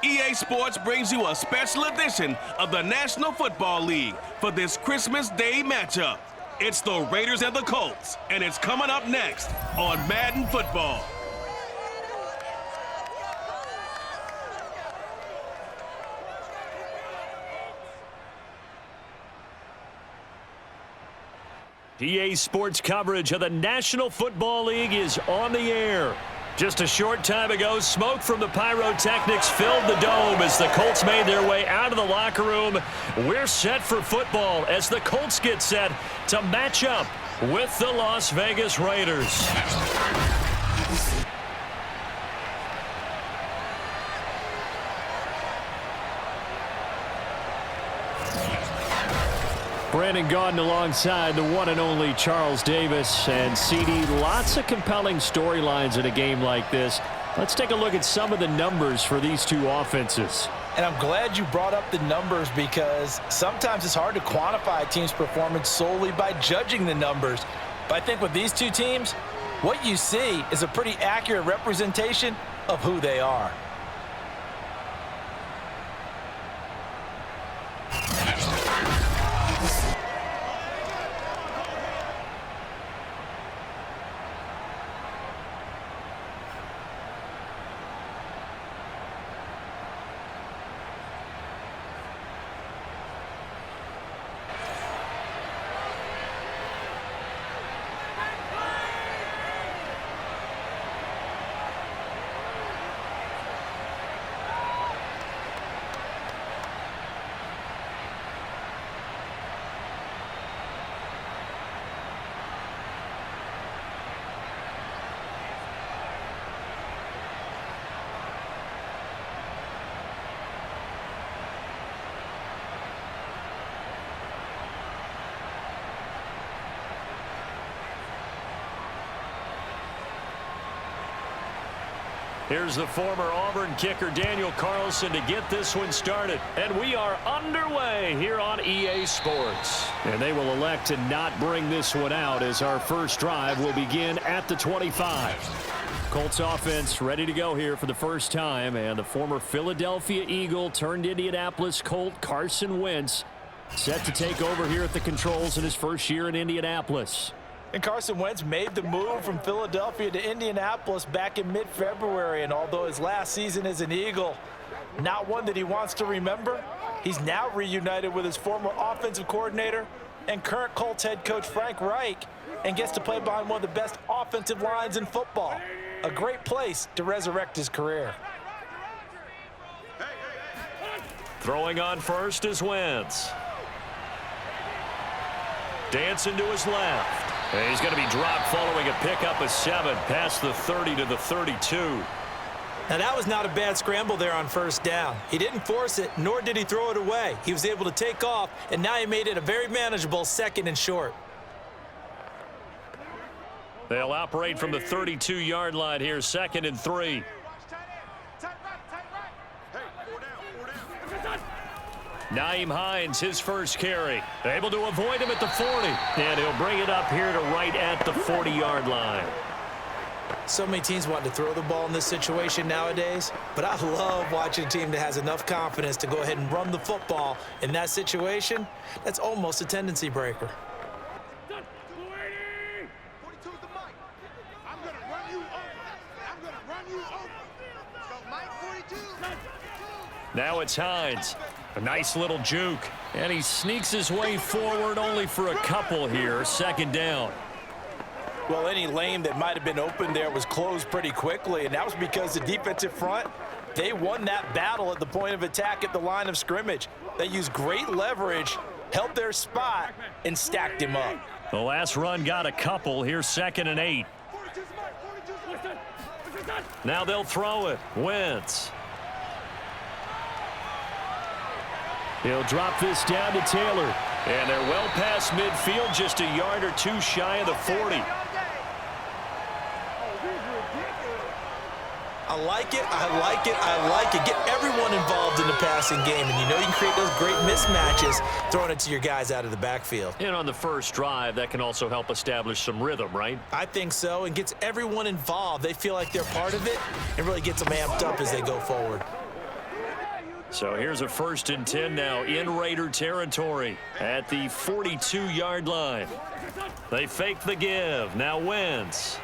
EA Sports brings you a special edition of the National Football League for this Christmas Day matchup. It's the Raiders and the Colts, and it's coming up next on Madden Football. EA Sports coverage of the National Football League is on the air. Just a short time ago, smoke from the pyrotechnics filled the dome as the Colts made their way out of the locker room. We're set for football as the Colts get set to match up with the Las Vegas Raiders. Brandon Gaudin alongside the one and only Charles Davis. And CD, lots of compelling storylines in a game like this. Let's take a look at some of the numbers for these two offenses. And I'm glad you brought up the numbers because sometimes it's hard to quantify a team's performance solely by judging the numbers. But I think with these two teams, what you see is a pretty accurate representation of who they are. Here's the former Auburn kicker Daniel Carlson to get this one started. And we are underway here on EA Sports. And they will elect to not bring this one out as our first drive will begin at the 25. Colts offense ready to go here for the first time. And the former Philadelphia Eagle turned Indianapolis Colt Carson Wentz set to take over here at the controls in his first year in Indianapolis. And Carson Wentz made the move from Philadelphia to Indianapolis back in mid-February. And although his last season as an Eagle, not one that he wants to remember, he's now reunited with his former offensive coordinator and current Colts head coach Frank Reich and gets to play behind one of the best offensive lines in football. A great place to resurrect his career. Throwing on first is Wentz. Dancing to his left. And he's going to be dropped following a pickup of 7 past the 30 to the 32. Now that was not a bad scramble there on first down. He didn't force it, nor did he throw it away. He was able to take off, and now he made it a very manageable 2nd and short. They'll operate from the 32-yard line here, 2nd and 3. Nyheim Hines, his first carry. Able to avoid him at the 40. And he'll bring it up here to right at the 40-yard line. So many teams want to throw the ball in this situation nowadays, but I love watching a team that has enough confidence to go ahead and run the football in that situation. That's almost a tendency breaker. Now it's Hines. A nice little juke. And he sneaks his way forward only for a couple here. 2nd down. Well, any lane that might have been open there was closed pretty quickly, and that was because the defensive front, they won that battle at the point of attack at the line of scrimmage. They used great leverage, held their spot, and stacked him up. The last run got a couple. Here's 2nd and 8. Now they'll throw it. Wentz. He'll drop this down to Taylor. And they're well past midfield, just a yard or two shy of the 40. I like it, I like it, I like it. Get everyone involved in the passing game, and you know you can create those great mismatches throwing it to your guys out of the backfield. And on the first drive, that can also help establish some rhythm, right? I think so, and gets everyone involved. They feel like they're part of it and really gets them amped up as they go forward. So here's a 1st and 10 now in Raider territory at the 42-yard line. They fake the give. Now Wentz.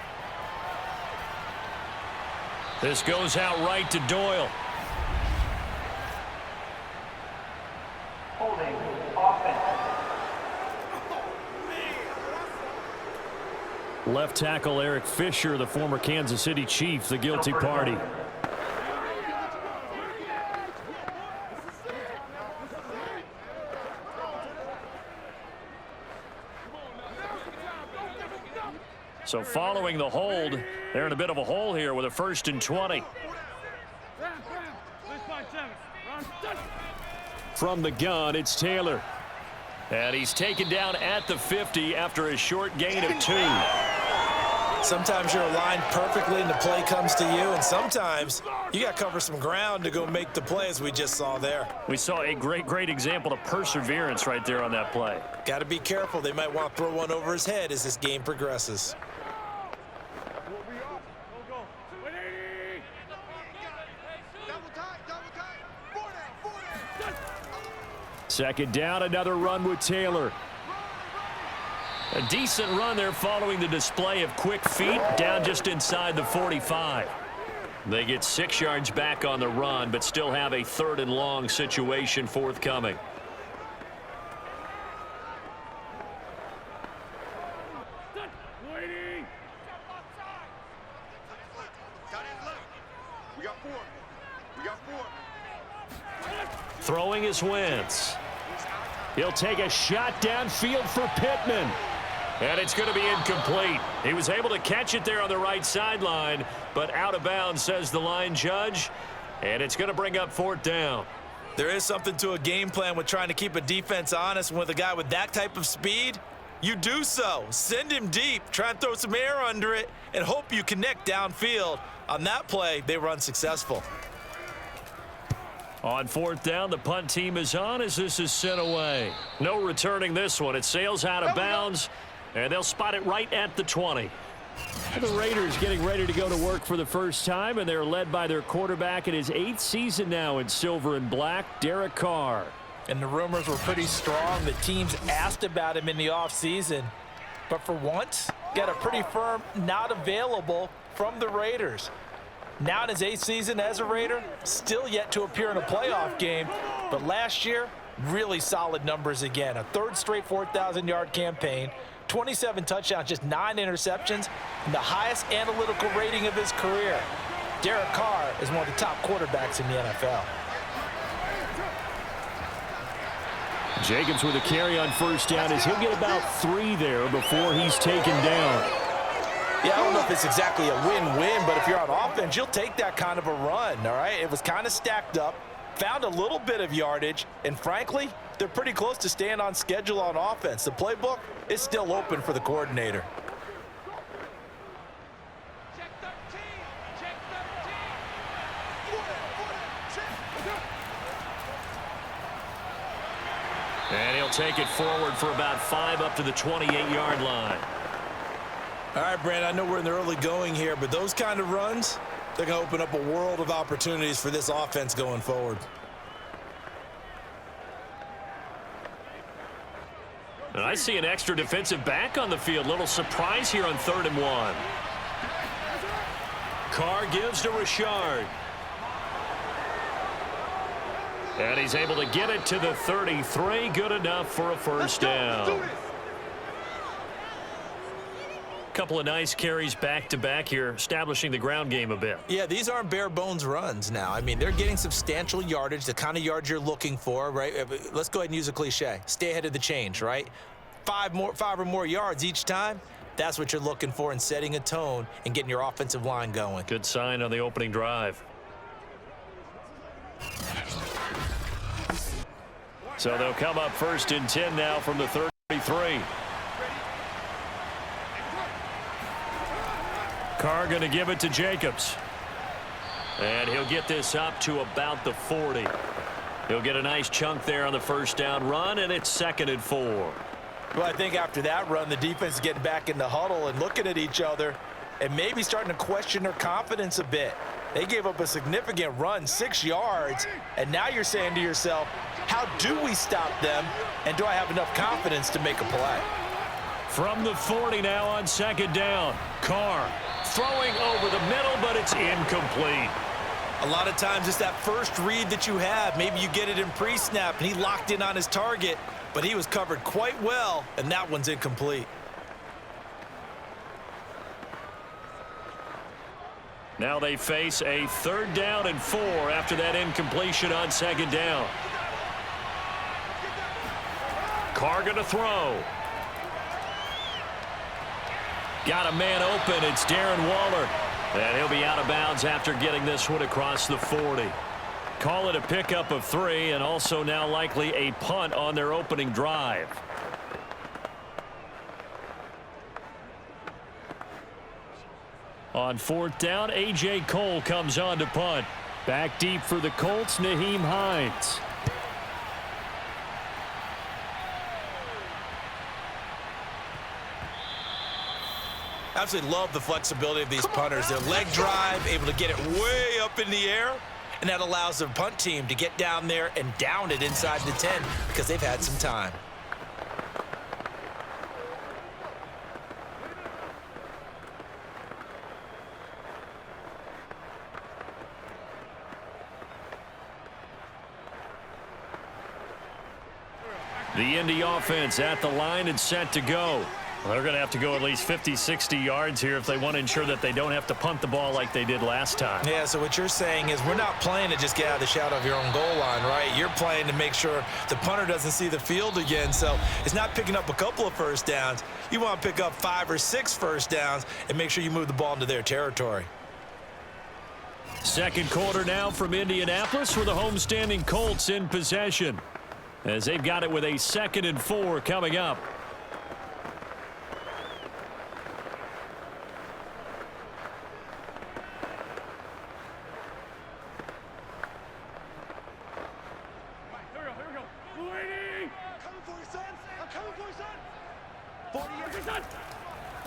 This goes out right to Doyle. Holding offense. Left tackle Eric Fisher, the former Kansas City Chief, the guilty party. So following the hold, they're in a bit of a hole here with a 1st and 20. From the gun, it's Taylor. And he's taken down at the 50 after a short gain of 2. Sometimes you're aligned perfectly and the play comes to you, and sometimes you got to cover some ground to go make the play, as we just saw there. We saw a great example of perseverance right there on that play. Got to be careful. They might want to throw one over his head as this game progresses. Second down, another run with Taylor. A decent run there following the display of quick feet down just inside the 45. They get 6 yards back on the run, but still have a 3rd and long situation forthcoming. Throwing is Wentz. He'll take a shot downfield for Pittman. And it's going to be incomplete. He was able to catch it there on the right sideline, but out of bounds, says the line judge. And it's going to bring up 4th down. There is something to a game plan with trying to keep a defense honest. With a guy with that type of speed, you do so. Send him deep, try and throw some air under it, and hope you connect downfield. On that play, they were unsuccessful. On 4th down, the punt team is on as this is sent away. No returning this one. It sails out of bounds, and they'll spot it right at the 20. The Raiders getting ready to go to work for the first time, and they're led by their quarterback in his 8th season now in silver and black, Derek Carr. And the rumors were pretty strong. The teams asked about him in the offseason. But for once, got a pretty firm not available from the Raiders. Now in his 8th season as a Raider, still yet to appear in a playoff game. But last year, really solid numbers again. A 3rd straight 4,000-yard campaign, 27 touchdowns, just 9 interceptions, and the highest analytical rating of his career. Derek Carr is one of the top quarterbacks in the NFL. Jacobs with a carry on 1st down as he'll get about 3 there before he's taken down. Yeah, I don't know if it's exactly a win-win, but if you're on offense, you'll take that kind of a run, all right? It was kind of stacked up, found a little bit of yardage, and frankly, they're pretty close to staying on schedule on offense. The playbook is still open for the coordinator. And he'll take it forward for about 5 up to the 28-yard line. All right, Brand, I know we're in the early going here, but those kind of runs, they're going to open up a world of opportunities for this offense going forward. And I see an extra defensive back on the field. Little surprise here on 3rd and 1. Carr gives to Richard. And he's able to get it to the 33. Good enough for a 1st down. Couple of nice carries back-to-back here, establishing the ground game a bit. Yeah, these aren't bare-bones runs now. I mean, they're getting substantial yardage, the kind of yards you're looking for, right? Let's go ahead and use a cliche. Stay ahead of the change, right? 5 or more yards each time, that's what you're looking for in setting a tone and getting your offensive line going. Good sign on the opening drive. So they'll come up 1st and 10 now from the 33. Carr going to give it to Jacobs. And he'll get this up to about the 40. He'll get a nice chunk there on the 1st down run, and it's 2nd and 4. Well, I think after that run, the defense is getting back in the huddle and looking at each other. and maybe starting to question their confidence a bit. They gave up a significant run, 6 yards, and now you're saying to yourself, how do we stop them, and do I have enough confidence to make a play? From the 40 now on second down. Carr throwing over the middle, but it's incomplete. A lot of times it's that first read that you have. Maybe you get it in pre-snap, and he locked in on his target, but he was covered quite well, and that one's incomplete. Now they face a 3rd down and 4 after that incompletion on second down. Carr going to throw. Got a man open. It's Darren Waller. And he'll be out of bounds after getting this one across the 40. Call it a pickup of 3, and also now likely a punt on their opening drive. On 4th down, A.J. Cole comes on to punt. Back deep for the Colts, Nyheim Hines. Absolutely love the flexibility of these punters. Their leg drive, able to get it way up in the air, and that allows the punt team to get down there and down it inside the 10 because they've had some time. The Indy offense at the line and set to go. Well, they're going to have to go at least 50, 60 yards here if they want to ensure that they don't have to punt the ball like they did last time. Yeah, so what you're saying is we're not playing to just get out of the shadow of your own goal line, right? You're playing to make sure the punter doesn't see the field again. So it's not picking up a couple of first downs. You want to pick up 5 or 6 first downs and make sure you move the ball into their territory. Second quarter now from Indianapolis with the homestanding Colts in possession, as they've got it with a 2nd and 4 coming up.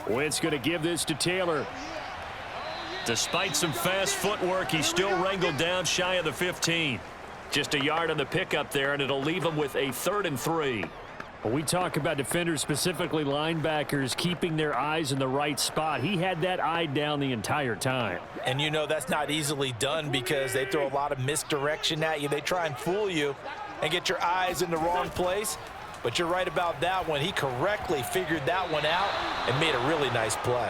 Wentz going to give this to Taylor. Despite some fast footwork, he's still wrangled down shy of the 15. Just a yard on the pickup there, and it'll leave him with a 3rd and 3. When we talk about defenders, specifically linebackers, keeping their eyes in the right spot, he had that eye down the entire time. And you know that's not easily done because they throw a lot of misdirection at you. They try and fool you and get your eyes in the wrong place. But you're right about that one. He correctly figured that one out and made a really nice play.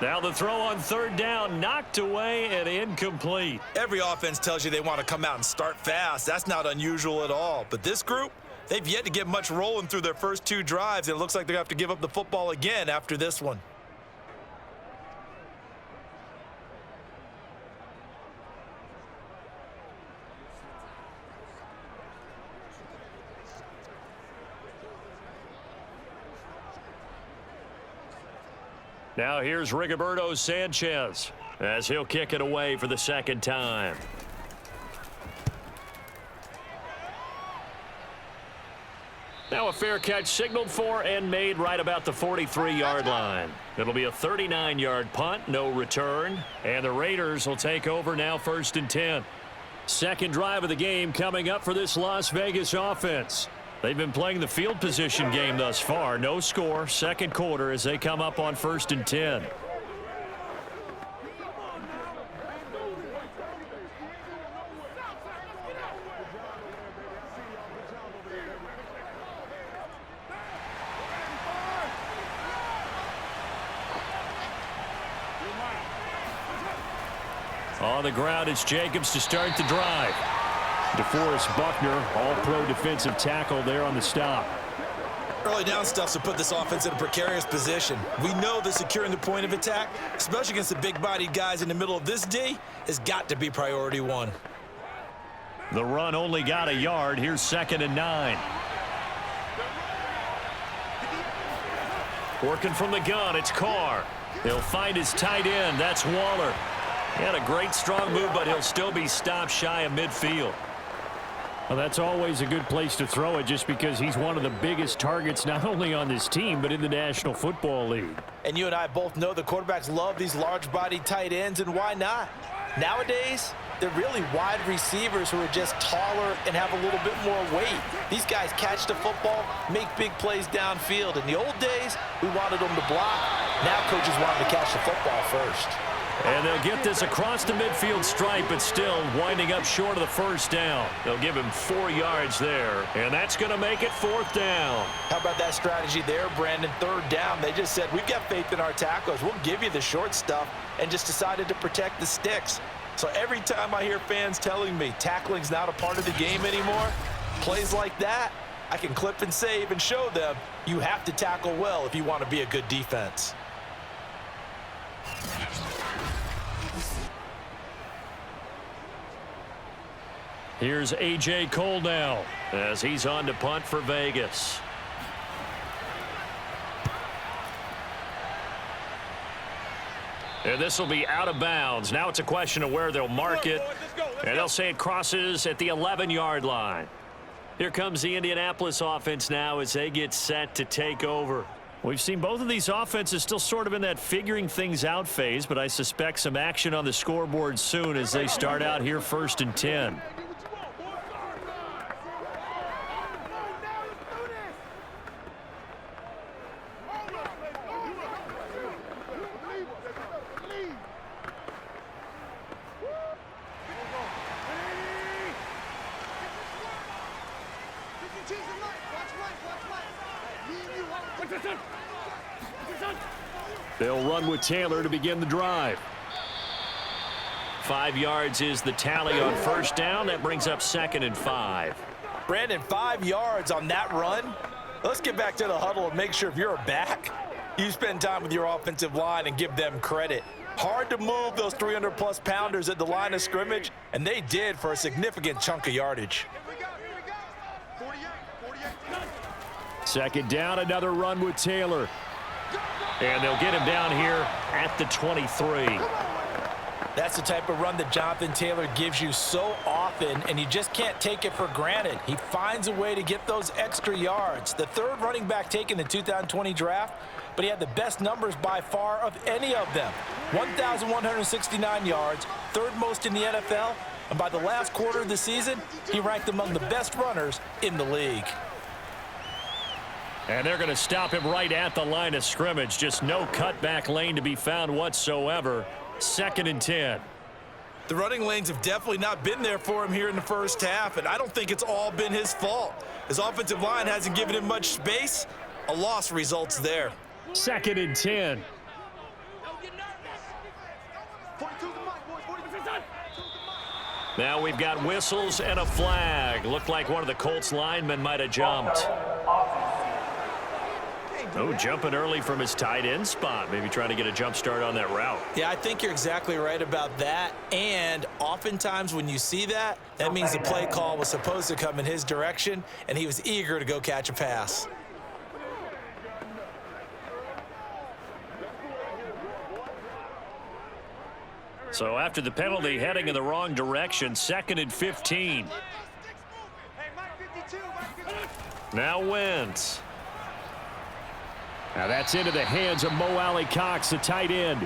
Now the throw on 3rd down, knocked away and incomplete. Every offense tells you they want to come out and start fast. That's not unusual at all. But this group, they've yet to get much rolling through their first 2 drives. And it looks like they're going to have to give up the football again after this one. Now here's Rigoberto Sanchez as he'll kick it away for the 2nd time. Now a fair catch signaled for and made right about the 43-yard line. It'll be a 39-yard punt, no return, and the Raiders will take over now 1st and 10. Second drive of the game coming up for this Las Vegas offense. They've been playing the field position game thus far. No score, 2nd quarter as they come up on 1st and 10. On the ground, it's Jacobs to start the drive. DeForest Buckner, all-pro defensive tackle there on the stop. Early down stuff to put this offense in a precarious position. We know that securing the point of attack, especially against the big-bodied guys in the middle of this D, has got to be priority 1. The run only got a yard. Here's 2nd and 9. Working from the gun, it's Carr. He'll find his tight end. That's Waller. He had a great strong move, but he'll still be stopped shy of midfield. Well, that's always a good place to throw it just because he's one of the biggest targets not only on this team but in the National Football League. And you and I both know the quarterbacks love these large-bodied tight ends, and why not? Nowadays, they're really wide receivers who are just taller and have a little bit more weight. These guys catch the football, make big plays downfield. In the old days, we wanted them to block. Now coaches want them to catch the football first. And they'll get this across the midfield stripe, but still winding up short of the first down. They'll give him 4 yards there, and that's going to make it 4th down. How about that strategy there, Brandon? 3rd down. They just said, we've got faith in our tacklers. We'll give you the short stuff, and just decided to protect the sticks. So every time I hear fans telling me tackling's not a part of the game anymore, plays like that, I can clip and save and show them you have to tackle well if you want to be a good defense. Here's A.J. Cole now as he's on to punt for Vegas. And this will be out of bounds. Now it's a question of where they'll mark it. And they'll say it crosses at the 11-yard line. Here comes the Indianapolis offense now as they get set to take over. We've seen both of these offenses still sort of in that figuring things out phase, but I suspect some action on the scoreboard soon as they start out here 1st and 10. They'll run with Taylor to begin the drive. 5 yards is the tally on 1st down. That brings up 2nd and 5. Brandon, 5 yards on that run. Let's get back to the huddle and make sure if you're a back, you spend time with your offensive line and give them credit. Hard to move those 300-plus pounders at the line of scrimmage, and they did for a significant chunk of yardage. 2nd down, another run with Taylor. And they'll get him down here at the 23. That's the type of run that Jonathan Taylor gives you so often, and you just can't take it for granted. He finds a way to get those extra yards. The 3rd running back taken in the 2020 draft, but he had the best numbers by far of any of them. 1,169 yards, 3rd most in the NFL, and by the last quarter of the season, he ranked among the best runners in the league. And they're going to stop him right at the line of scrimmage. Just no cutback lane to be found whatsoever. 2nd and 10. The running lanes have definitely not been there for him here in the first half, and I don't think it's all been his fault. His offensive line hasn't given him much space. A loss results there. 2nd and 10. Now we've got whistles and a flag. Looked like one of the Colts linemen might have jumped. Oh, jumping early from his tight end spot. Maybe trying to get a jump start on that route. Yeah, I think you're exactly right about that. And oftentimes when you see that, that means the play call was supposed to come in his direction, and he was eager to go catch a pass. So after the penalty, heading in the wrong direction, 2nd and 15. Now Wentz. Now that's into the hands of Mo Alley Cox, the tight end.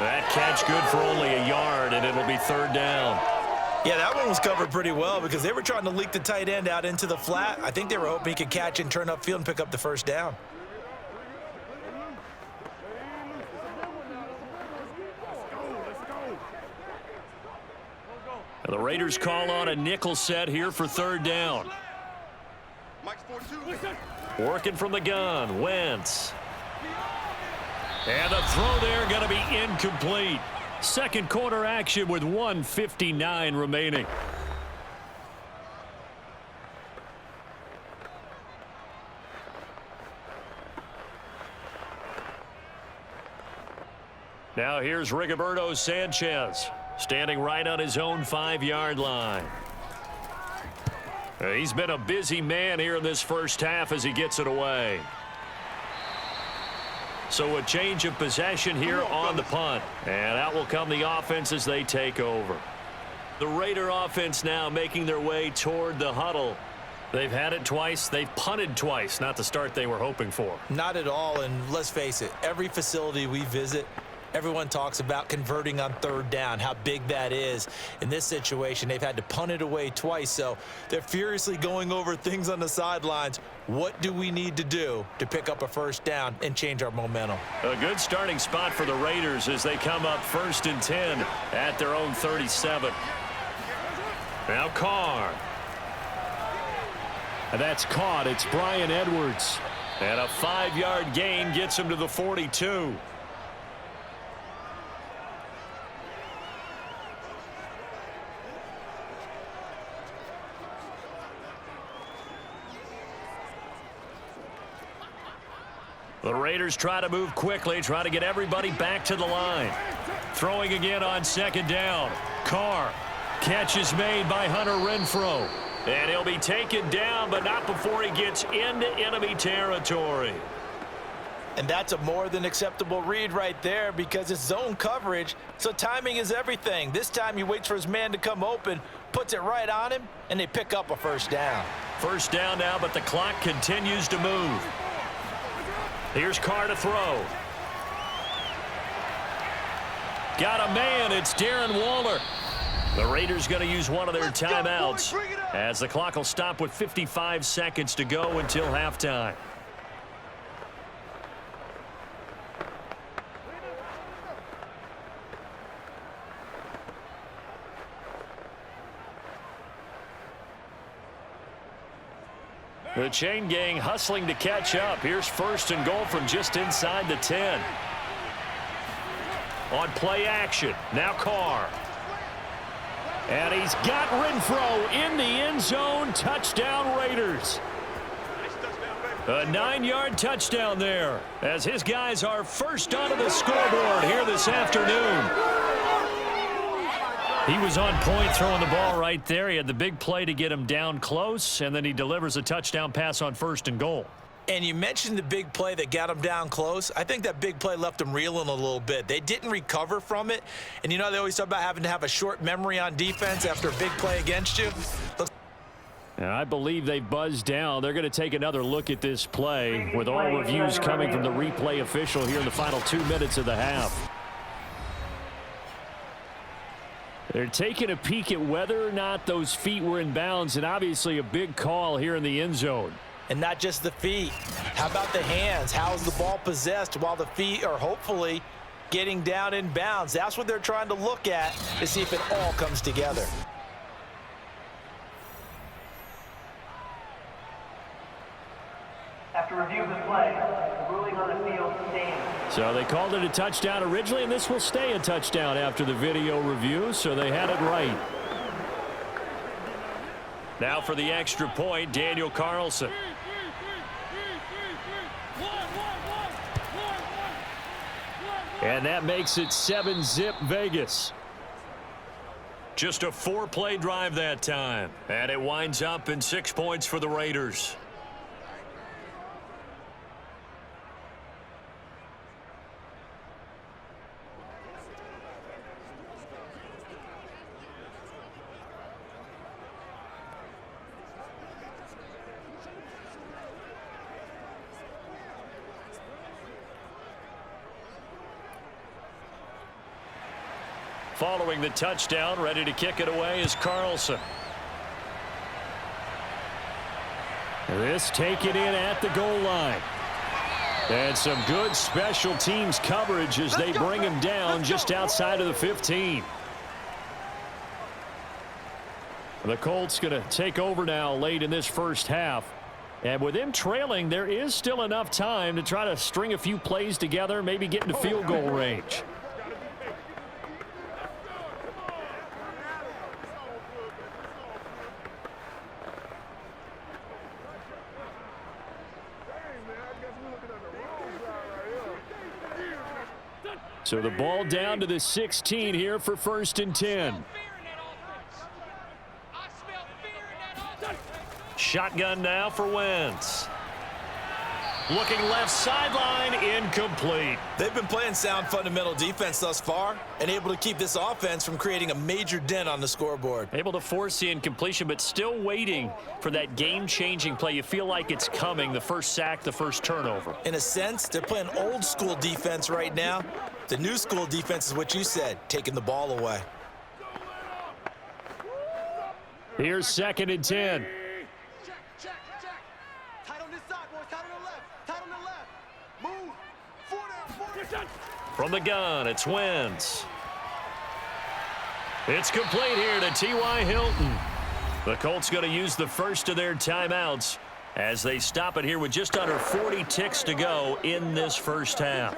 That catch good for only a yard, and it'll be 3rd down. Yeah, that one was covered pretty well because they were trying to leak the tight end out into the flat. I think they were hoping he could catch and turn upfield and pick up the 1st down. The Raiders call on a nickel set here for 3rd down. Working from the gun, Wentz. And the throw there going to be incomplete. 2nd quarter action with 1:59 remaining. Now here's Rigoberto Sanchez, standing right on his own 5-yard line. He's been a busy man here in this first half as he gets it away. So a change of possession here on the punt. And out will come the offense as they take over. The Raider offense now making their way toward the huddle. They've had it twice. They've punted twice. Not the start they were hoping for. Not at all, and let's face it, every facility we visit, everyone talks about converting on third down, how big that is. In this situation, they've had to punt it away twice, so they're furiously going over things on the sidelines. What do we need to do to pick up a first down and change our momentum? A good starting spot for the Raiders as they come up 1st and 10 at their own 37. Now Carr. And that's caught. It's Brian Edwards. And a 5-yard gain gets him to the 42. The Raiders try to move quickly, try to get everybody back to the line. Throwing again on 2nd down. Carr. Catch is made by Hunter Renfrow. And he'll be taken down, but not before he gets into enemy territory. And that's a more than acceptable read right there because it's zone coverage, so timing is everything. This time he waits for his man to come open, puts it right on him, and they pick up a first down. First down now, but the clock continues to move. Here's Carr to throw. Got a man. It's Darren Waller. The Raiders going to use one of their timeouts as the clock will stop with 55 seconds to go until halftime. The chain gang hustling to catch up. Here's 1st and goal from just inside the 10. On play action. Now Carr. And he's got Renfrow in the end zone. Touchdown Raiders. A 9-yard touchdown there as his guys are first onto the scoreboard here this afternoon. He was on point throwing the ball right there. He had the big play to get him down close, and then he delivers a touchdown pass on 1st and goal. And you mentioned the big play that got him down close. I think that big play left him reeling a little bit. They didn't recover from it. And you know they always talk about having to have a short memory on defense after a big play against you. And I believe they buzzed down. They're going to take another look at this play with all reviews coming from the replay official here in the final 2 minutes of the half. They're taking a peek at whether or not those feet were in bounds, and obviously a big call here in the end zone. And not just the feet. How about the hands? How's the ball possessed while the feet are hopefully getting down in bounds? That's what they're trying to look at to see if it all comes together. After review of the play, the ruling on the field stands. So they called it a touchdown originally, and this will stay a touchdown after the video review, so they had it right. Now for the extra point, Daniel Carlson. And that makes it 7-zip Vegas. Just a 4-play drive that time. And it winds up in 6 points for the Raiders. Following the touchdown, ready to kick it away is Carlson. This taken in at the goal line. And some good special teams coverage as they bring him down just outside of the 15. The Colts going to take over now late in this first half. And with them trailing, there is still enough time to try to string a few plays together, maybe get into field goal range. So the ball down to the 16 here for 1st and 10. Shotgun now for Wentz. Looking left sideline, incomplete. They've been playing sound fundamental defense thus far and able to keep this offense from creating a major dent on the scoreboard. Able to force the incompletion, but still waiting for that game-changing play. You feel like it's coming, the first sack, the first turnover. In a sense, they're playing old school defense right now. The new school defense is what you said, taking the ball away. Here's 2nd and 10. From the gun, it's Wentz. It's complete here to T.Y. Hilton. The Colts going to use the first of their timeouts as they stop it here with just under 40 ticks to go in this first half.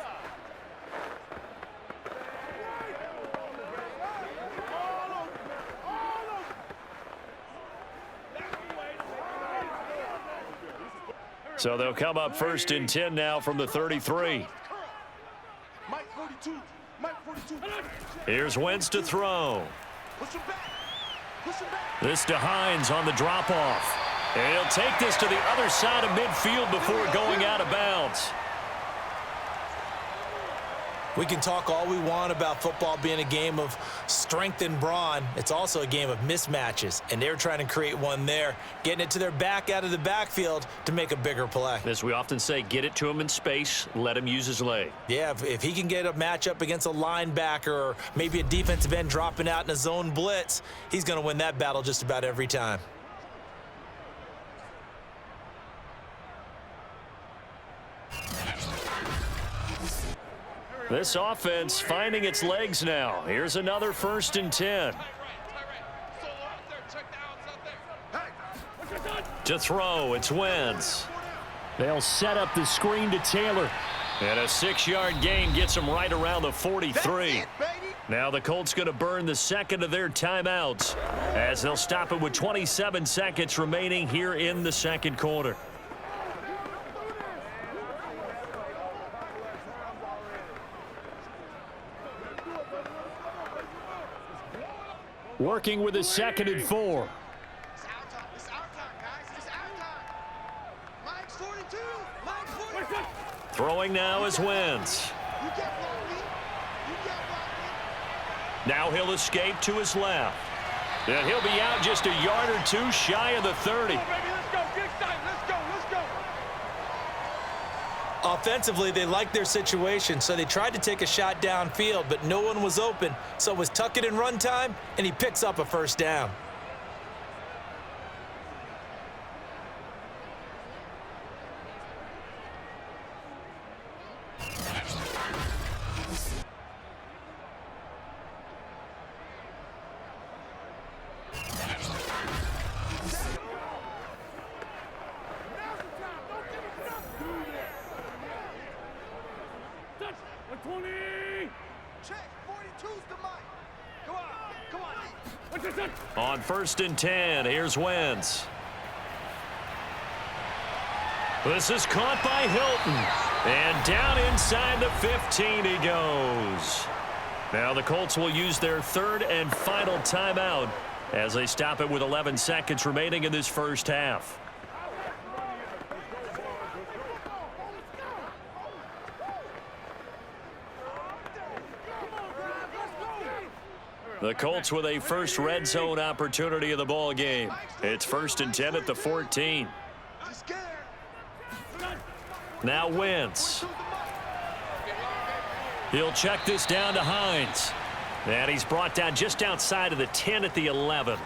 So they'll come up 1st and 10 now from the 33. Here's Wentz to throw. This to Hines on the drop-off. And he'll take this to the other side of midfield before going out of bounds. We can talk all we want about football being a game of strength and brawn. It's also a game of mismatches, and they're trying to create one there, getting it to their back out of the backfield to make a bigger play. As we often say, get it to him in space, let him use his leg. Yeah, if he can get a matchup against a linebacker or maybe a defensive end dropping out in a zone blitz, he's going to win that battle just about every time. This offense finding its legs now. Here's another 1st and 10. To throw, it's Wentz. They'll set up the screen to Taylor. And a 6-yard gain gets him right around the 43. Now the Colts going to burn the 2nd of their timeouts as they'll stop it with 27 seconds remaining here in the 2nd quarter. Working with a 2nd and 4. Throwing now is Wentz. Now he'll escape to his left. And he'll be out just a yard or two shy of the 30. Offensively, they liked their situation, so they tried to take a shot downfield, but no one was open, so it was tuck it and run time, and he picks up a 1st down. On 1st and 10, here's Wentz. This is caught by Hilton. And down inside the 15 he goes. Now the Colts will use their 3rd and final timeout as they stop it with 11 seconds remaining in this first half. The Colts with a first red zone opportunity of the ball game. It's 1st and 10 at the 14. Now Wentz. He'll check this down to Hines. And he's brought down just outside of the 10 at the 11.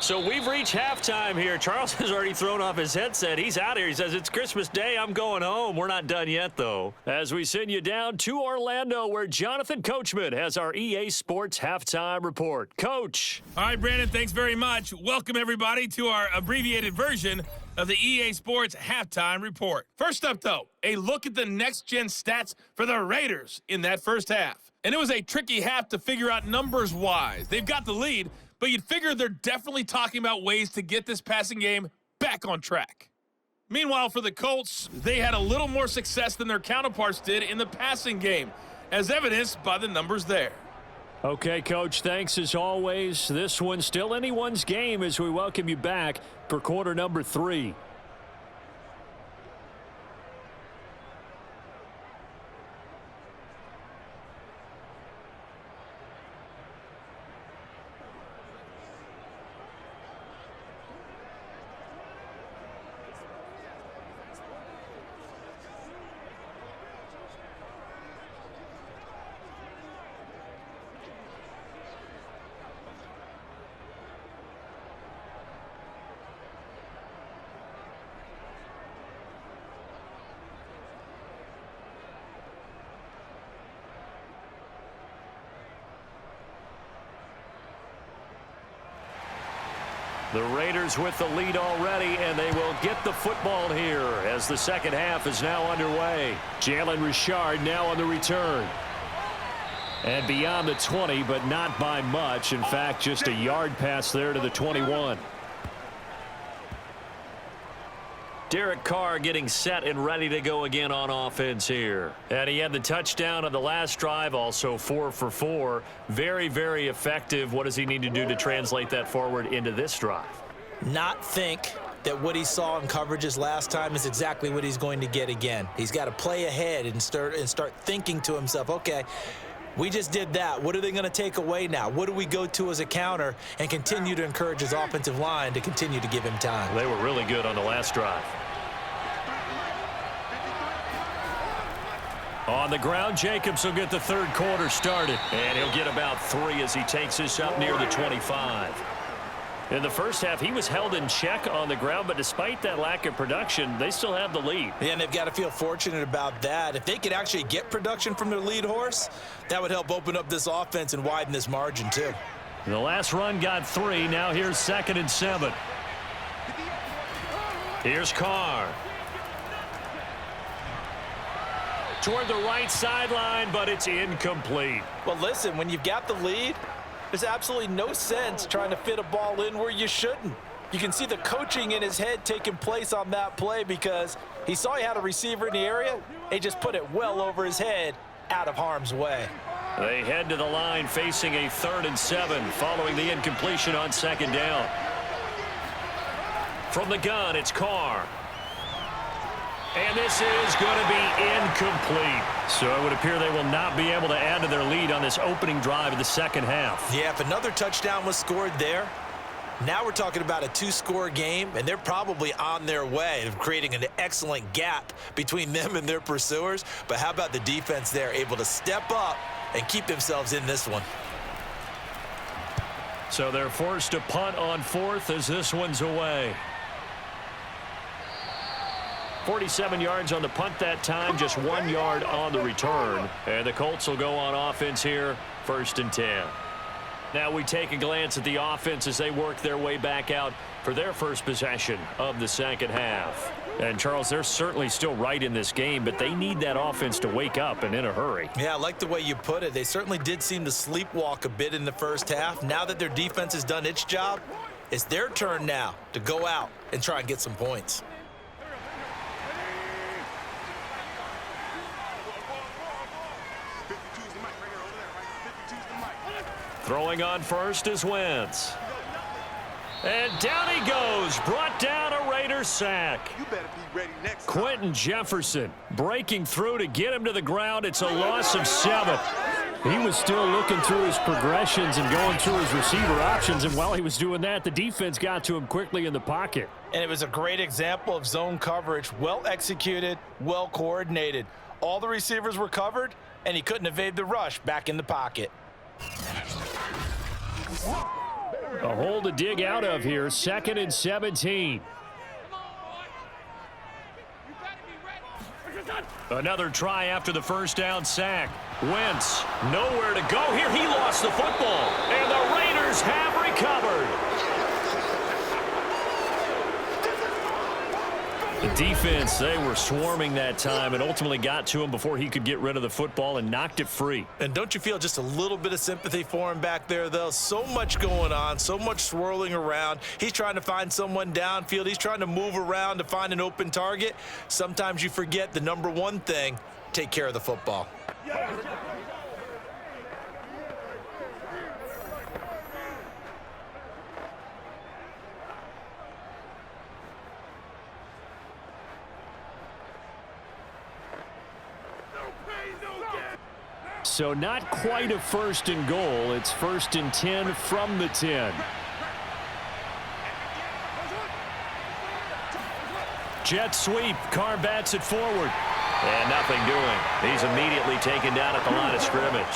So we've reached halftime here. Charles has already thrown off his headset. He's out here. He says, it's Christmas Day. I'm going home. We're not done yet, though. As we send you down to Orlando, where Jonathan Coachman has our EA Sports Halftime Report. Coach. All right, Brandon, thanks very much. Welcome, everybody, to our abbreviated version of the EA Sports Halftime Report. First up, though, a look at the next-gen stats for the Raiders in that first half. And it was a tricky half to figure out numbers-wise. They've got the lead, but you'd figure they're definitely talking about ways to get this passing game back on track. Meanwhile, for the Colts, they had a little more success than their counterparts did in the passing game, as evidenced by the numbers there. Okay, Coach, thanks as always. This one's still anyone's game as we welcome you back for quarter number 3. The Raiders with the lead already, and they will get the football here as the second half is now underway. Jalen Richard now on the return. And beyond the 20, but not by much. In fact, just a yard pass there to the 21. Derek Carr getting set and ready to go again on offense here. And he had the touchdown on the last drive, also 4 for 4. Very, very effective. What does he need to do to translate that forward into this drive? Not think that what he saw in coverages last time is exactly what he's going to get again. He's got to play ahead and start thinking to himself, okay, we just did that. What are they going to take away now? What do we go to as a counter? And continue to encourage his offensive line to continue to give him time. They were really good on the last drive. On the ground, Jacobs will get the third quarter started. And he'll get about 3 as he takes this up near the 25. In the first half, he was held in check on the ground, but despite that lack of production, they still have the lead. Yeah, and they've got to feel fortunate about that. If they could actually get production from their lead horse, that would help open up this offense and widen this margin too. The last run got 3. Now here's 2nd and 7. Here's Carr. Toward the right sideline, but it's incomplete. Well, listen, when you've got the lead, there's absolutely no sense trying to fit a ball in where you shouldn't. You can see the coaching in his head taking place on that play because he saw he had a receiver in the area. He just put it well over his head out of harm's way. They head to the line facing a 3rd and 7 following the incompletion on 2nd down. From the gun, it's Carr. And this is going to be incomplete. So it would appear they will not be able to add to their lead on this opening drive of the second half. Yeah, if another touchdown was scored there, now we're talking about a 2-score game, and they're probably on their way of creating an excellent gap between them and their pursuers. But how about the defense there, able to step up and keep themselves in this one? So they're forced to punt on 4th as this one's away. 47 yards on the punt that time, just 1 yard on the return. And the Colts will go on offense here, 1st and 10. Now we take a glance at the offense as they work their way back out for their first possession of the second half. And, Charles, they're certainly still right in this game, but they need that offense to wake up and in a hurry. Yeah, I like the way you put it. They certainly did seem to sleepwalk a bit in the first half. Now that their defense has done its job, it's their turn now to go out and try and get some points. Throwing on first is Wentz. And down he goes. Brought down a Raider sack. You better be ready next time. Quentin Jefferson breaking through to get him to the ground. It's a loss of 7. He was still looking through his progressions and going through his receiver options. And while he was doing that, the defense got to him quickly in the pocket. And it was a great example of zone coverage. Well executed, well coordinated. All the receivers were covered, and he couldn't evade the rush back in the pocket. A hole to dig out of here. 2nd and 17. Another try after the first down sack. Wentz nowhere to go here. He lost the football. And the Raiders have recovered. The defense, they were swarming that time and ultimately got to him before he could get rid of the football and knocked it free. And don't you feel just a little bit of sympathy for him back there, though? So much going on, so much swirling around. He's trying to find someone downfield. He's trying to move around to find an open target. Sometimes you forget the number one thing, take care of the football. So not quite a 1st and goal. It's 1st and 10 from the 10. Jet sweep. Carr bats it forward. And nothing doing. He's immediately taken down at the line of scrimmage.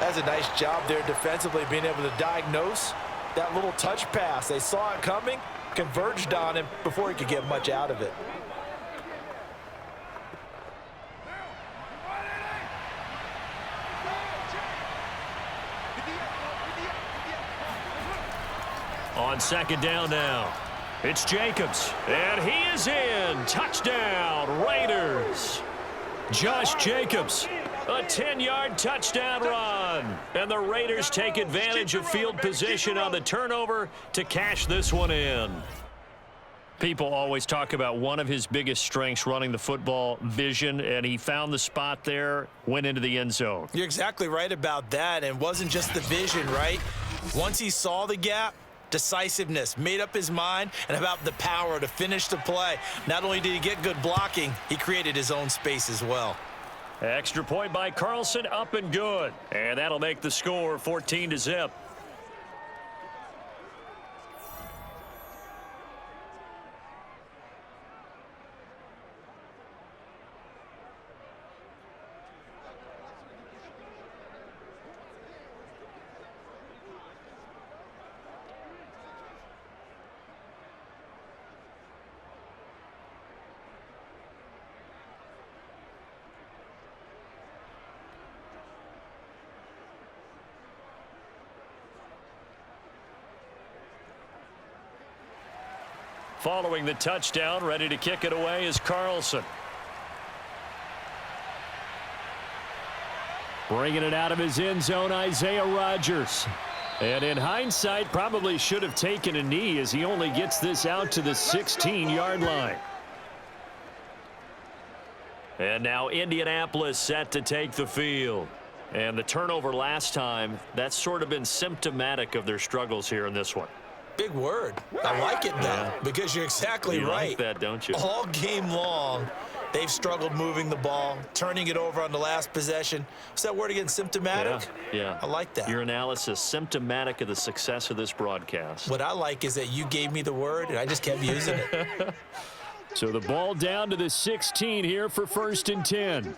That's a nice job there defensively, being able to diagnose that little touch pass. They saw it coming, converged on him before he could get much out of it. On second down now, it's Jacobs, and he is in. Touchdown, Raiders. Josh Jacobs, a 10-yard touchdown run. And the Raiders take advantage of field position on the turnover to cash this one in. People always talk about one of his biggest strengths running the football, vision, and he found the spot there, went into the end zone. You're exactly right about that, and it wasn't just the vision, right? Once he saw the gap, decisiveness, made up his mind, and about the power to finish the play. Not only did he get good blocking, he created his own space as well. Extra point by Carlson, up and good. And that'll make the score 14-0. Following the touchdown, ready to kick it away is Carlson. Bringing it out of his end zone, Isaiah Rodgers. And in hindsight, probably should have taken a knee as he only gets this out to the 16-yard line. And now Indianapolis set to take the field. And the turnover last time, that's sort of been symptomatic of their struggles here in this one. Big word. I like it, though, because you're exactly right. You like that, don't you? All game long, they've struggled moving the ball, turning it over on the last possession. What's that word again? Symptomatic? Yeah. I like that. Your analysis, symptomatic of the success of this broadcast. What I like is that you gave me the word, and I just kept using it. So the ball down to the 16 here for 1st and 10.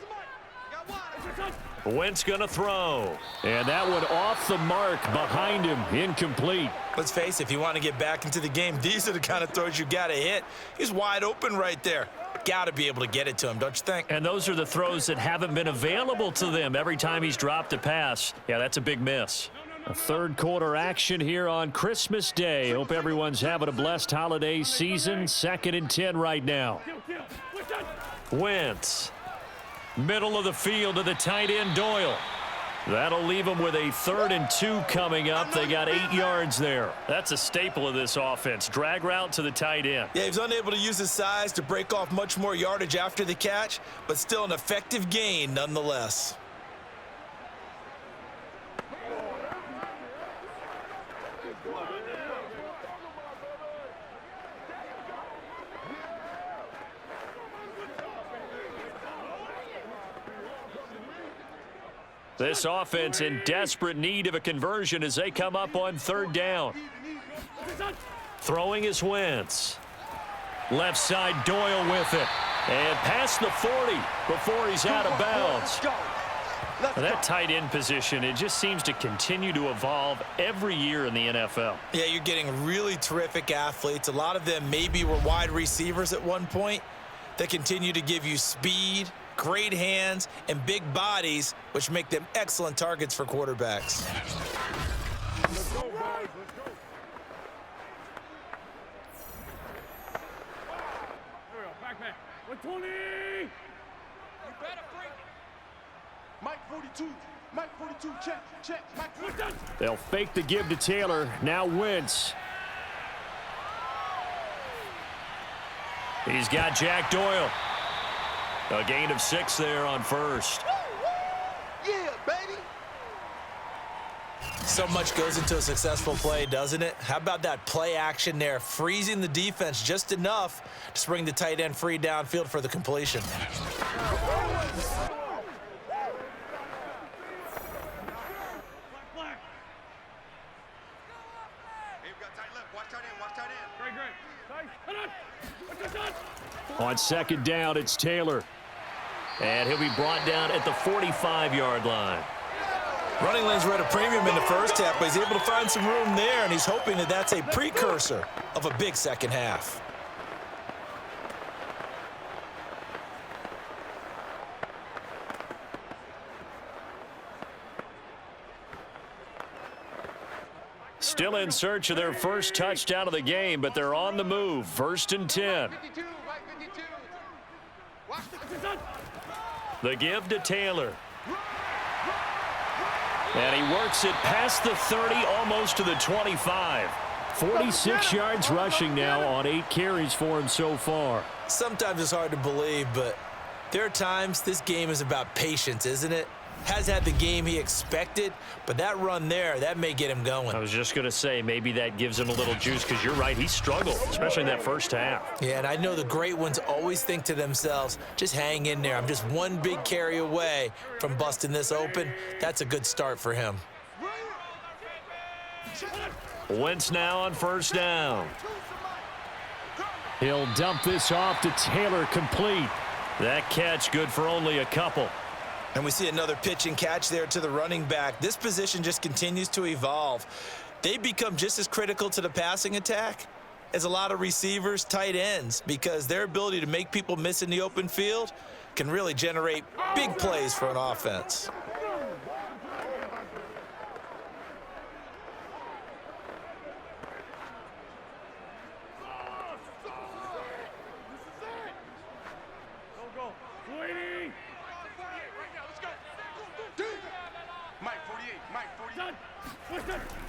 Wentz going to throw. And that one off the mark behind him. Incomplete. Let's face it, if you want to get back into the game, these are the kind of throws you got to hit. He's wide open right there. Got to be able to get it to him, don't you think? And those are the throws that haven't been available to them every time he's dropped a pass. Yeah, that's a big miss. A third quarter action here on Christmas Day. Hope everyone's having a blessed holiday season. 2nd and 10 right now. Wentz. Middle of the field to the tight end, Doyle. That'll leave them with a 3rd and 2 coming up. They got 8 yards there. That's a staple of this offense. Drag route to the tight end. Yeah, he was unable to use his size to break off much more yardage after the catch, but still an effective gain nonetheless. This offense in desperate need of a conversion as they come up on 3rd down. Throwing is Wentz. Left side, Doyle with it. And past the 40 before he's out of bounds. That tight end position, it just seems to continue to evolve every year in the NFL. Yeah, you're getting really terrific athletes. A lot of them maybe were wide receivers at one point. They continue to give you speed, great hands, and big bodies, which make them excellent targets for quarterbacks. Let's go, boys. Let's go. There we go. Back. 120. You better bring it. Mike 42. Mike 42. Check. Mike 42. They'll fake the give to Taylor. Now Wentz. He's got Jack Doyle. A gain of 6 there on 1st. Yeah, baby. So much goes into a successful play, doesn't it? How about that play action there, freezing the defense just enough to bring the tight end free downfield for the completion. On 2nd down, it's Taylor. And he'll be brought down at the 45-yard line. Running lanes were at a premium in the first half, but he's able to find some room there, and he's hoping that that's a precursor of a big second half. Still in search of their first touchdown of the game, but they're on the move. 1st and 10. The give to Taylor. And he works it past the 30, almost to the 25. 46 yards rushing now on 8 carries for him so far. Sometimes it's hard to believe, but there are times this game is about patience, isn't it? Has had the game he expected, but that run there, that may get him going. I was just going to say, maybe that gives him a little juice, because you're right, he struggled, especially in that first half. Yeah, and I know the great ones always think to themselves, just hang in there. I'm just one big carry away from busting this open. That's a good start for him. Wentz now on 1st down. He'll dump this off to Taylor, complete. That catch good for only a couple. And we see another pitch and catch there to the running back. This position just continues to evolve. They become just as critical to the passing attack as a lot of receivers, tight ends, because their ability to make people miss in the open field can really generate big plays for an offense.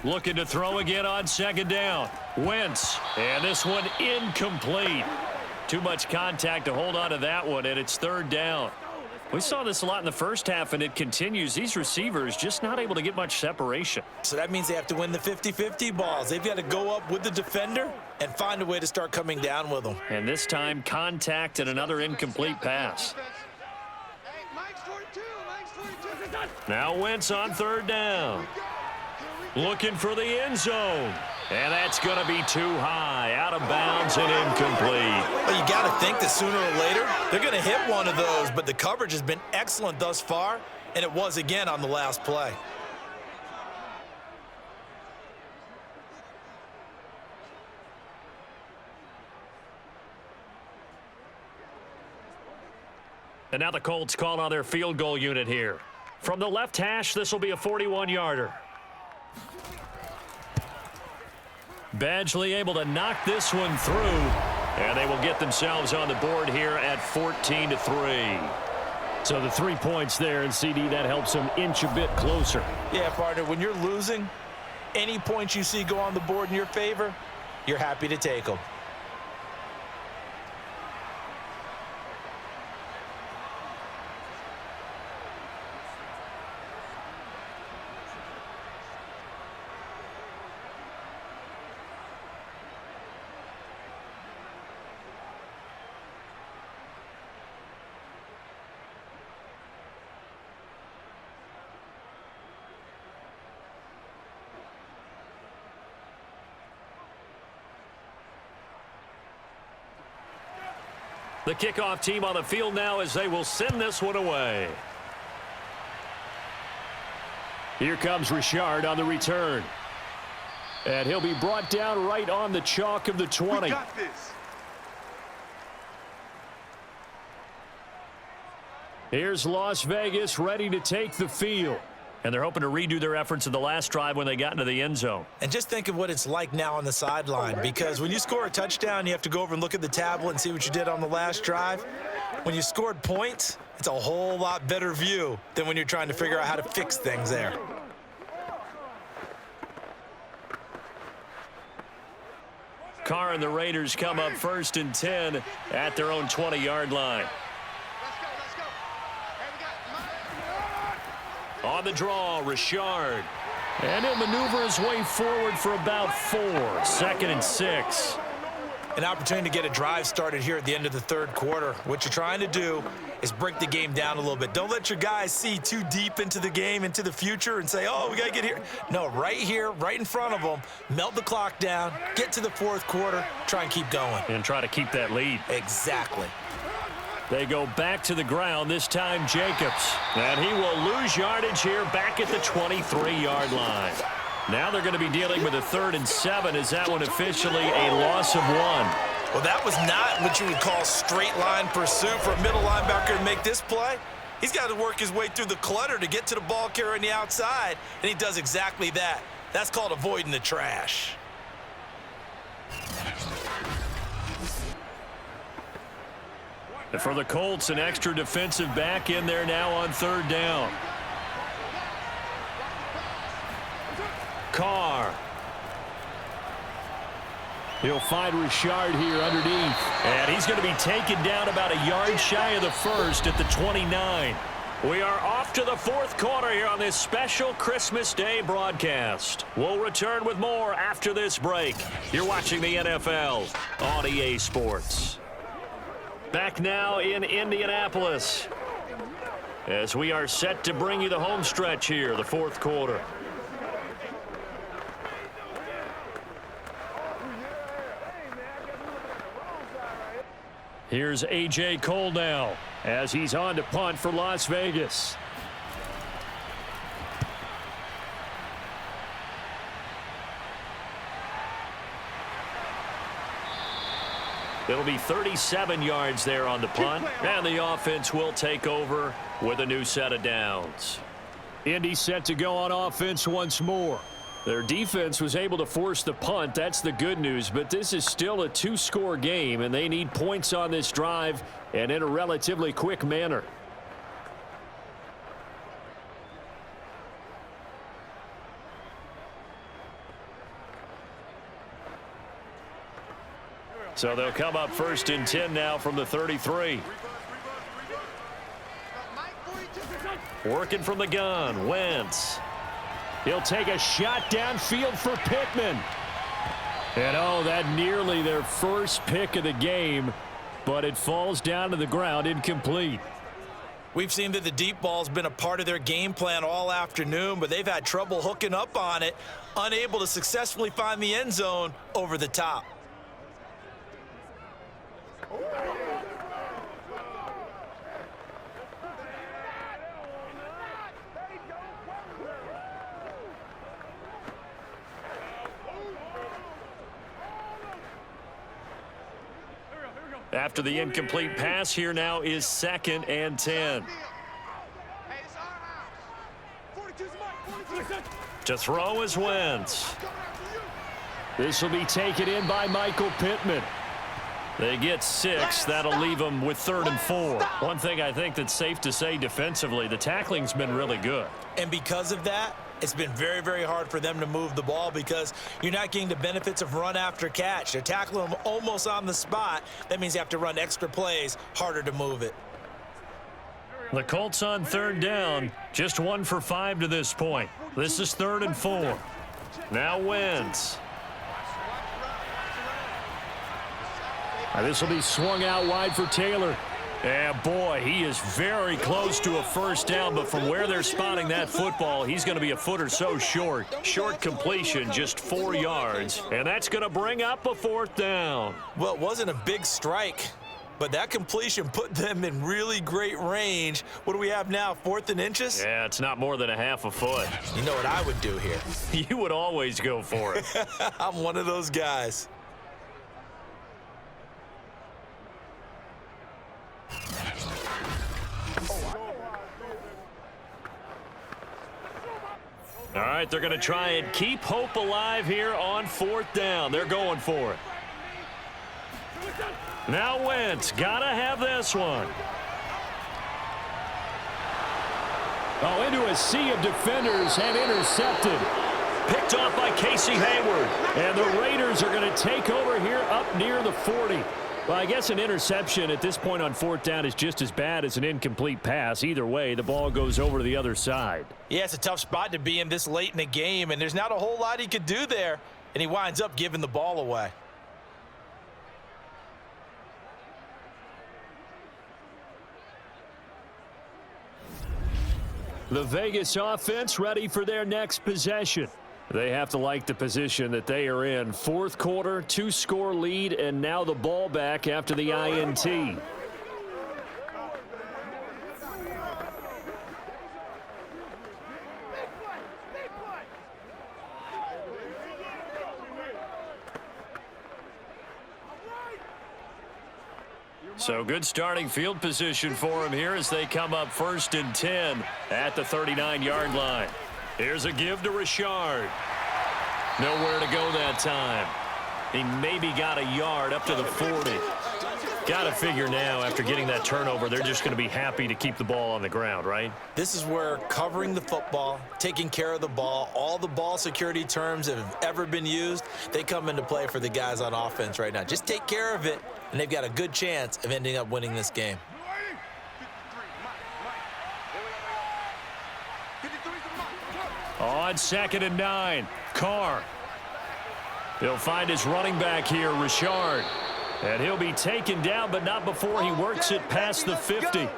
Looking to throw again on 2nd down. Wentz, and this one incomplete. Too much contact to hold on to that one, and it's 3rd down. We saw this a lot in the first half, and it continues. These receivers just not able to get much separation. So that means they have to win the 50-50 balls. They've got to go up with the defender and find a way to start coming down with them. And this time, contact and another incomplete pass. Now Wentz on 3rd down. Looking for the end zone. And that's going to be too high. Out of bounds and incomplete. Well, you got to think that sooner or later, they're going to hit one of those, but the coverage has been excellent thus far, and it was again on the last play. And now the Colts call on their field goal unit here. From the left hash, this will be a 41-yarder. Badgley able to knock this one through, and they will get themselves on the board here at 14-3. So the 3 points there, and CD, that helps them inch a bit closer. Yeah, partner, when you're losing, any points you see go on the board in your favor, you're happy to take them. The kickoff team on the field now as they will send this one away. Here comes Richard on the return. And he'll be brought down right on the chalk of the 20. We got this. Here's Las Vegas ready to take the field. And they're hoping to redo their efforts in the last drive when they got into the end zone. And just think of what it's like now on the sideline, because when you score a touchdown, you have to go over and look at the tablet and see what you did on the last drive. When you scored points, it's a whole lot better view than when you're trying to figure out how to fix things there. Carr and the Raiders come up 1st and 10 at their own 20-yard line. On the draw, Richard. And he'll maneuver his way forward for about 4. 2nd and 6. An opportunity to get a drive started here at the end of the 3rd quarter. What you're trying to do is break the game down a little bit. Don't let your guys see too deep into the game, into the future, and say, oh, we got to get here. No, right here, right in front of them, melt the clock down, get to the 4th quarter, try and keep going. And try to keep that lead. Exactly. They go back to the ground, this time Jacobs. And he will lose yardage here back at the 23-yard line. Now they're going to be dealing with a 3rd and 7. Is that one officially a loss of 1? Well, that was not what you would call straight line pursuit for a middle linebacker to make this play. He's got to work his way through the clutter to get to the ball carrier on the outside, and he does exactly that. That's called avoiding the trash. And for the Colts, an extra defensive back in there now on third down. Carr. He'll find Richard here underneath. And he's going to be taken down about a yard shy of the first at the 29. We are off to the fourth quarter here on this special Christmas Day broadcast. We'll return with more after this break. You're watching the NFL on EA Sports. Back now in Indianapolis as we are set to bring you the home stretch here, the fourth quarter. Here's A.J. Cole now as he's on to punt for Las Vegas. It'll be 37 yards there on the punt, and the offense will take over with a new set of downs. Indy set to go on offense once more. Their defense was able to force the punt. That's the good news, but this is still a two-score game, and they need points on this drive and in a relatively quick manner. So they'll come up first and 10 now from the 33. Working from the gun, Wentz. He'll take a shot downfield for Pittman. And oh, that nearly their first pick of the game, but it falls down to the ground incomplete. We've seen that the deep ball's been a part of their game plan all afternoon, but they've had trouble hooking up on it, unable to successfully find the end zone over the top. After the incomplete pass, here now is 2nd and 10. To throw is Wentz. This will be taken in by Michael Pittman. They get 6. That'll leave them with 3rd and 4. One thing I think that's safe to say defensively, the tackling's been really good. And because of that, it's been very, very hard for them to move the ball because you're not getting the benefits of run after catch. They're tackling them almost on the spot. That means you have to run extra plays, harder to move it. The Colts on 3rd down, just 1 for 5 to this point. This is 3rd and 4. Now Wentz. This will be swung out wide for Taylor. And boy, he is very close to a first down, but from where they're spotting that football, he's going to be a foot or so short. Short completion, just 4 yards, and that's going to bring up a 4th down. Well, it wasn't a big strike, but that completion put them in really great range. What do we have now, 4th and inches? Yeah, it's not more than a half a foot. You know what I would do here? You would always go for it. I'm one of those guys. All right, they're going to try and keep hope alive here on 4th down. They're going for it. Now Wentz, got to have this one. Oh, into a sea of defenders and intercepted. Picked off by Casey Hayward. And the Raiders are going to take over here up near the 40. Well, I guess an interception at this point on 4th down is just as bad as an incomplete pass. Either way, the ball goes over to the other side. Yeah, it's a tough spot to be in this late in the game, and there's not a whole lot he could do there, and he winds up giving the ball away. The Vegas offense ready for their next possession. They have to like the position that they are in. 4th quarter, 2-score lead, and now the ball back after the INT. So good starting field position for him here as they come up 1st and 10 at the 39-yard line. Here's a give to Richard. Nowhere to go that time. He maybe got a yard up to the 40. Got to figure now, after getting that turnover, they're just going to be happy to keep the ball on the ground, right? This is where covering the football, taking care of the ball, all the ball security terms that have ever been used, they come into play for the guys on offense right now. Just take care of it, and they've got a good chance of ending up winning this game. On 2nd and 9, Carr. He'll find his running back here, Richard. And he'll be taken down, but not before he works it past the 50.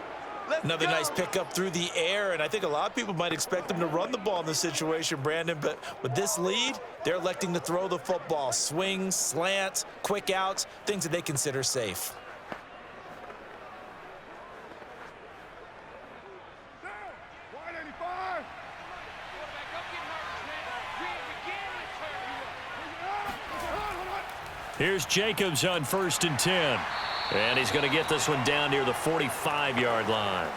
Another nice pickup through the air, and I think a lot of people might expect him to run the ball in this situation, Brandon, but with this lead, they're electing to throw the football. Swings, slants, quick outs, things that they consider safe. Here's Jacobs on 1st and 10. And he's going to get this one down near the 45-yard line.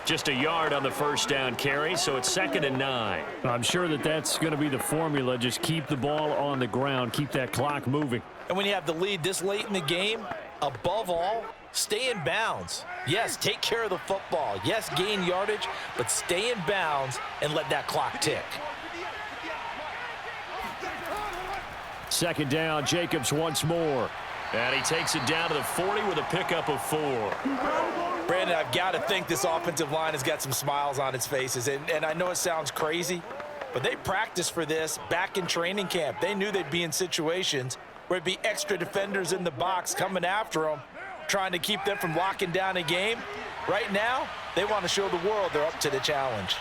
Just a yard on the first down carry, so it's 2nd and 9. I'm sure that's going to be the formula. Just keep the ball on the ground. Keep that clock moving. And when you have the lead this late in the game, above all, stay in bounds. Yes, take care of the football. Yes, gain yardage, but stay in bounds and let that clock tick. 2nd down, Jacobs once more. And he takes it down to the 40 with a pickup of 4. Brandon, I've got to think this offensive line has got some smiles on its faces. And I know it sounds crazy, but they practiced for this back in training camp. They knew they'd be in situations where it'd be extra defenders in the box coming after them, trying to keep them from locking down a game. Right now, they want to show the world they're up to the challenge.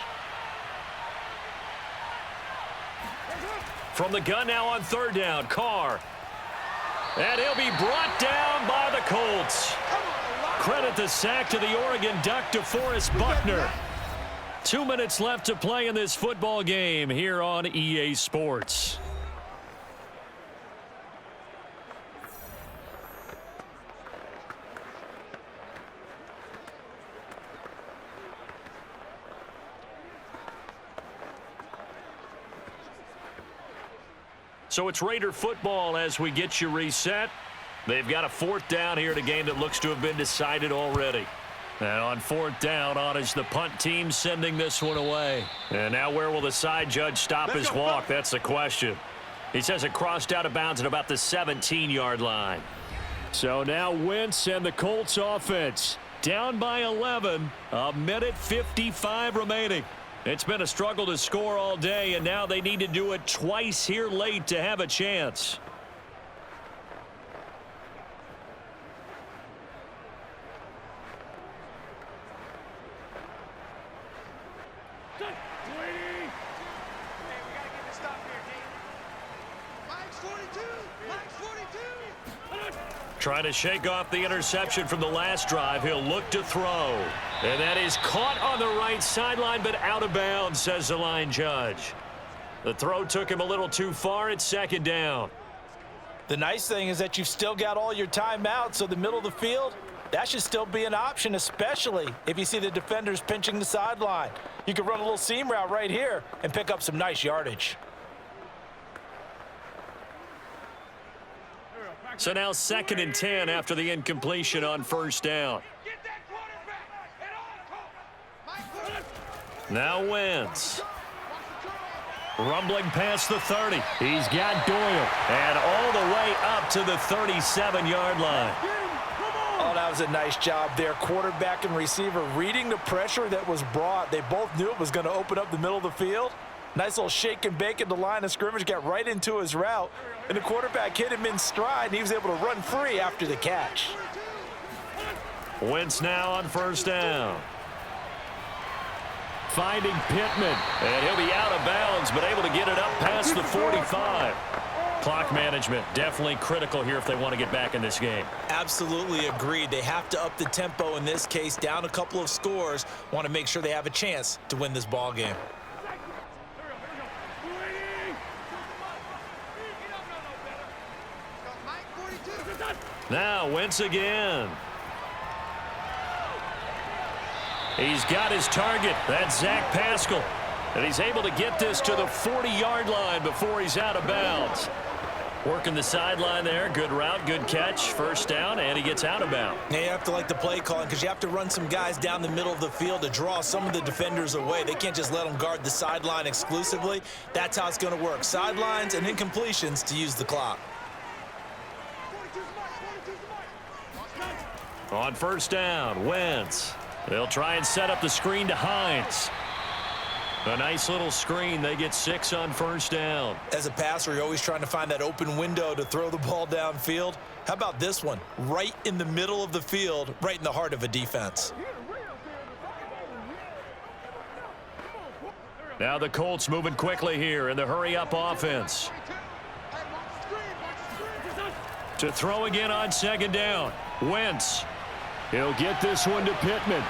From the gun now on 3rd down, Carr. And he'll be brought down by the Colts. Credit the sack to the Oregon Duck, DeForest Buckner. 2 minutes left to play in this football game here on EA Sports. So it's Raider football as we get you reset. They've got a 4th down here in a game that looks to have been decided already. And on 4th down, on is the punt team sending this one away. And now where will the side judge stop his walk? That's the question. He says it crossed out of bounds at about the 17-yard line. So now Wentz and the Colts offense down by 11. 1:55 remaining. It's been a struggle to score all day, and now they need to do it twice here late to have a chance. Trying to shake off the interception from the last drive. He'll look to throw. And that is caught on the right sideline, but out of bounds, says the line judge. The throw took him a little too far. It's 2nd down. The nice thing is that you've still got all your timeouts, so the middle of the field, that should still be an option, especially if you see the defenders pinching the sideline. You can run a little seam route right here and pick up some nice yardage. So now 2nd and 10 after the incompletion on 1st down. Now Wentz. Rumbling past the 30. He's got Doyle. And all the way up to the 37-yard line. Oh, that was a nice job there. Quarterback and receiver reading the pressure that was brought. They both knew it was going to open up the middle of the field. Nice little shake and bake at the line of scrimmage, got right into his route, and the quarterback hit him in stride, and he was able to run free after the catch. Wentz now on 1st down. Finding Pittman, and he'll be out of bounds, but able to get it up past the 45. Clock management definitely critical here if they want to get back in this game. Absolutely agreed. They have to up the tempo in this case, down a couple of scores, want to make sure they have a chance to win this ball game. Now Wentz again. He's got his target. That's Zach Pascal. And he's able to get this to the 40-yard line before he's out of bounds. Working the sideline there. Good route, good catch. First down, and he gets out of bounds. Now you have to like the play calling because you have to run some guys down the middle of the field to draw some of the defenders away. They can't just let them guard the sideline exclusively. That's how it's going to work. Sidelines and incompletions to use the clock. On first down, Wentz. They'll try and set up the screen to Hines. A nice little screen. They get 6 on first down. As a passer, you're always trying to find that open window to throw the ball downfield. How about this one? Right in the middle of the field, right in the heart of a defense. Now the Colts moving quickly here in the hurry-up offense. To throw again on second down. Wentz. He'll get this one to Pittman.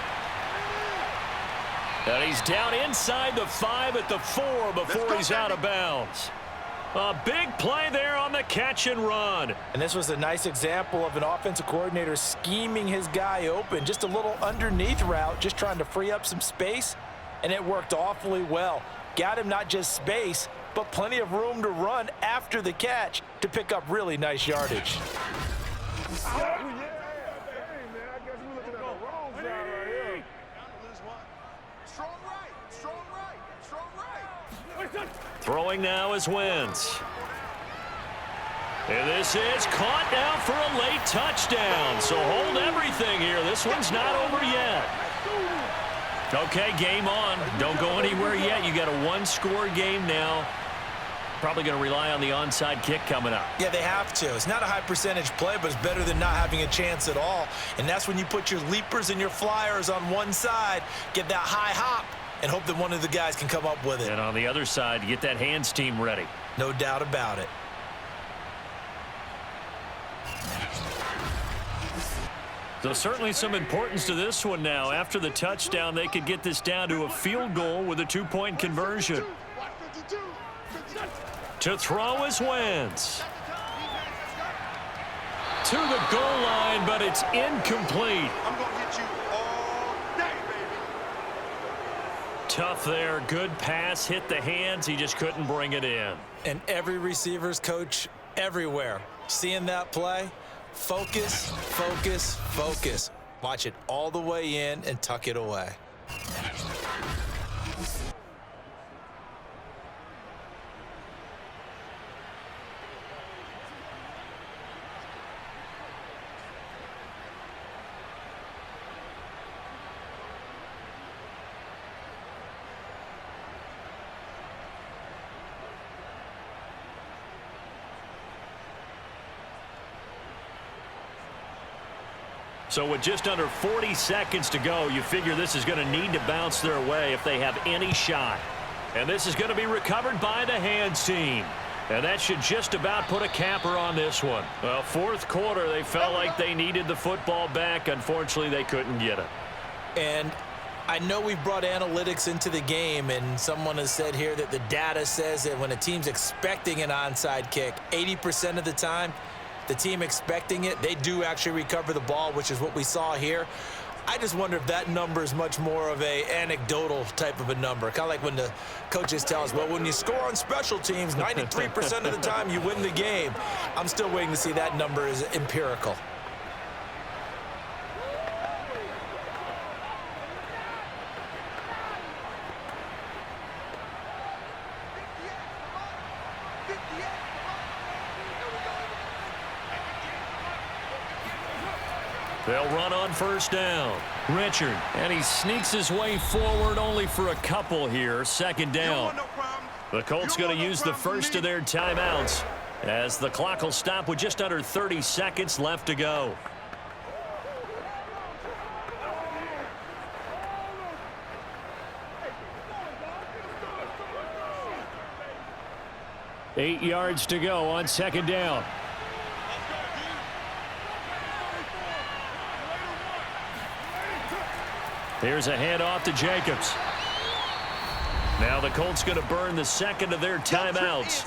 And he's down inside the 5 at the 4 before he's out of bounds. A big play there on the catch and run. And this was a nice example of an offensive coordinator scheming his guy open. Just a little underneath route, just trying to free up some space, and it worked awfully well. Got him not just space, but plenty of room to run after the catch to pick up really nice yardage. Throwing now is Wentz. And this is caught now for a late touchdown. So hold everything here. This one's not over yet. Okay, game on. Don't go anywhere yet. You got a one-score game now. Probably going to rely on the onside kick coming up. Yeah, they have to. It's not a high percentage play, but it's better than not having a chance at all. And that's when you put your leapers and your flyers on one side, get that high hop, and hope that one of the guys can come up with it. And on the other side, get that hands team ready. No doubt about it. So certainly some importance to this one now. After the touchdown, they could get this down to a field goal with a 2-point conversion. To throw is Wentz. To the goal line, but it's incomplete. I'm going to hit you all day, baby. Tough there. Good pass. Hit the hands. He just couldn't bring it in. And every receiver's coach everywhere, seeing that play, focus, focus, focus. Watch it all the way in and tuck it away. So with just under 40 seconds to go, you figure this is going to need to bounce their way if they have any shot. And this is going to be recovered by the hands team. And that should just about put a capper on this one. Well, fourth quarter, they felt like they needed the football back. Unfortunately, they couldn't get it. And I know we brought analytics into the game, and someone has said here that the data says that when a team's expecting an onside kick, 80% of the time, the team expecting it, they do actually recover the ball, which is what we saw here. I just wonder if that number is much more of a anecdotal type of a number. Kind of like when the coaches tell us, well, when you score on special teams, 93% of the time you win the game. I'm still waiting to see that number is empirical. They'll run on first down. Richard, and he sneaks his way forward only for a couple here. Second down. The Colts going to use the first of their timeouts as the clock will stop with just under 30 seconds left to go. Eight yards to go on second down. Here's a handoff to Jacobs. Now the Colts going to burn the second of their timeouts.